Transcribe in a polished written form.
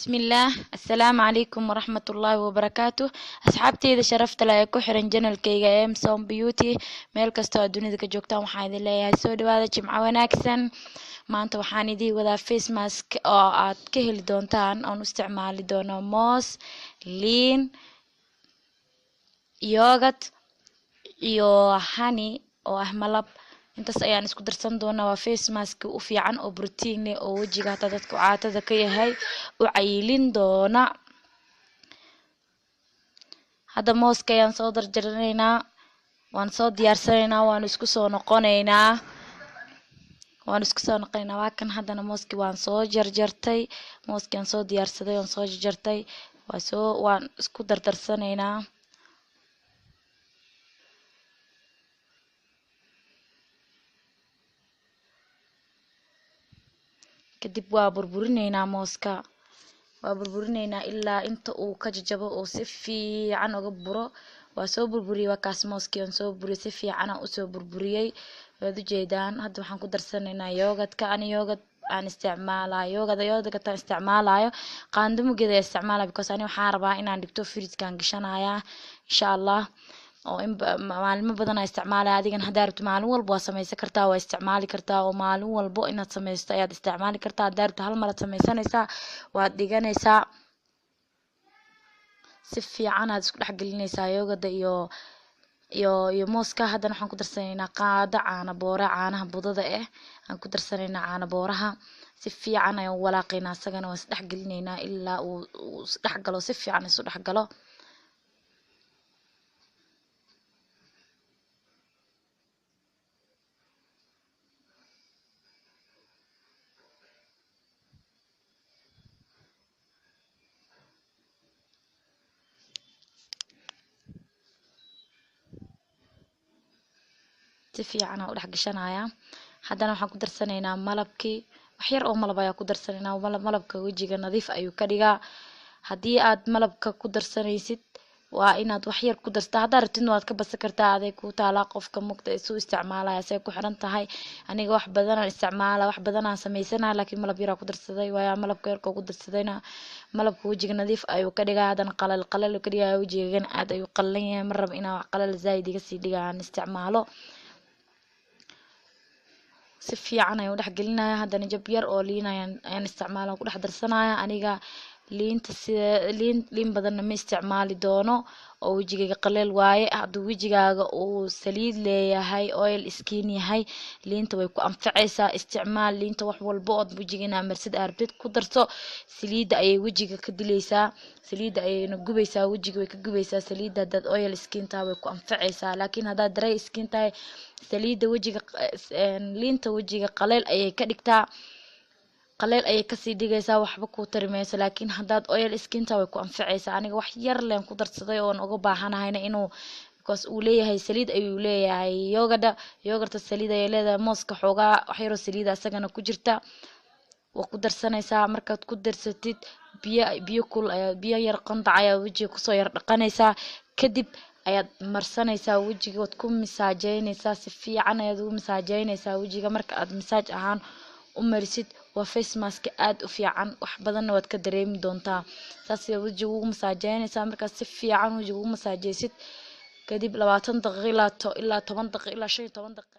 بسم الله السلام عليكم ورحمة الله وبركاته أصحابتي إذا شرفت لا كحرن جنال كيغا ام سوم بيوتي meel kasta oo dunida ka joogtaan waxaan idin leeyahay soo dhawaada jimco wanaagsan maanta waxaan idin wadaa face mask oo aad ka heli doontaan oo isticmaali doono moos liin yogurt iyo honey oo ah malab intaas ayaan isku darsan doonaa waa face mask u fiican oo protein leh oo wajiga hata dadka caatada ka yahay u cayilin doona hada mooska ayaan soo darjaranaynaa waan soo diyaarsanaynaa waan isku soo noqonaynaa waa kan hadana mooski waan soo jarjartay mooski aan soo diyaarsaday waan soo jarjartay waan isku dardarsanaynaa kadib waa burburinaynaa mooska ilaa inta uu ka jajabo oo si fiican uga buro waa soo burburiyay waa kaas mooski aan soo burburiyay si fiican aan u soo burburiyay waad u jeedaan hadda waxaan ku darsanaynaa yogurt aan isticmaalayo qaando mugeeda isticmaalayo because ani waxaan rabaa inaan dhigto fridge-kan gashanayaa insha Allah oo in maalmo badan ay isticmaalay adigan hadaa rabto maalin walba waa sameeysan kartaa waa isticmaali kartaa oo maalin walba inaad sameysto ayaad isticmaali kartaa hadaa rabto hal mar aad sameysanaysaa waad dhiganaysaa si fiican aad isku dhex gelinaysaa yogada iyo mooska hadana waxaan ku darsanaynaa qaado caanaha budada aan ku darsanaynaa caana booraha si fiican ayaan walaaqaynaa asagana waan is dhex gelinaynaa ilaa uu is dhex galo si fiican isu dhex galo si fiican aan u dhex gashanayaa hadana waxaan ku darsanaynaa malabkii wax yar oo malab ayaa ku darsanaynaa malabka wajiga nadiif ayuu ka dhigaa haddii aad malabka ku darsanaysid waa inaad wax yar ku darsataa hadaa rabtidna waad ka badsan kartaa aday ku taalaa qofka mugta isu isticmaalaya say ku xiran tahay aniga wax badan aan isticmaala wax badan aan sameysanahay laakiin malab yar aan ku darsaday waayo malabka yarka ku darsadayna malabka wajiga nadiif ayuu ka dhigaa hadana qalal ka dhigaa wajiga aad ayuu qalan yahay mar rab inaan wax qalal zaid iga sii dhigaa aan isticmaalo si fiican ayaan u dhex gelinayaa hadana jab yar oo liin ayaan isticmaalaa ku dhex darsanayaa aniga liinta sida liin badanna ma isticmaali doono oo wajigayga qaleel waaye hadduu wajigaaga uu saliid leeyahay oil skin yahay liinta way ku anfacaysaa isticmaal liinta wax walba oo wajigeena marsid arbid ku darso saliida ayay wajiga ka dilaysaa saliida ayayna gubaysaa wajiga way ka gubaysaa saliida dad oil skin taa way ku anfacaysaa laakiin hadaa dry skin tahay saliida wajiga liinta wajiga qaleel ayay ka dhigtaa qaleel ayay kasii dhigaysaa waxba ku tarimayso laakiin hadaad oil skin taa way ku anfacaysaa aniga wax yar leen ku darsaday oo uga baahanahayna inuu because uu leeyahay saliid ayuu leeyahay yogurta saliid ayay leedahay mooska xoogaa wax yar oo saliid asagana ku jirta waa ku darsanaysaa markaad ku darsatid biyo yar qandac ayaa wajiga kusoo yar dhaqanaysaa kadib ayaad marsanaysaa wajiga waad ku masaajeynaysaa si fiican ayaad ugu masaajeynaysaa wajiga marka aad masaaj ahaan u marisid waa face mask aad u fiican wax badanna waad ka dareemi doontaa saas ayaa wajiga ugu masaajeynaysaa markaad si fiican wajiga ugu masaajeysid kadib 20 daqiiqo ilaa 10 daqiiqo ilaa 15 daqiiqo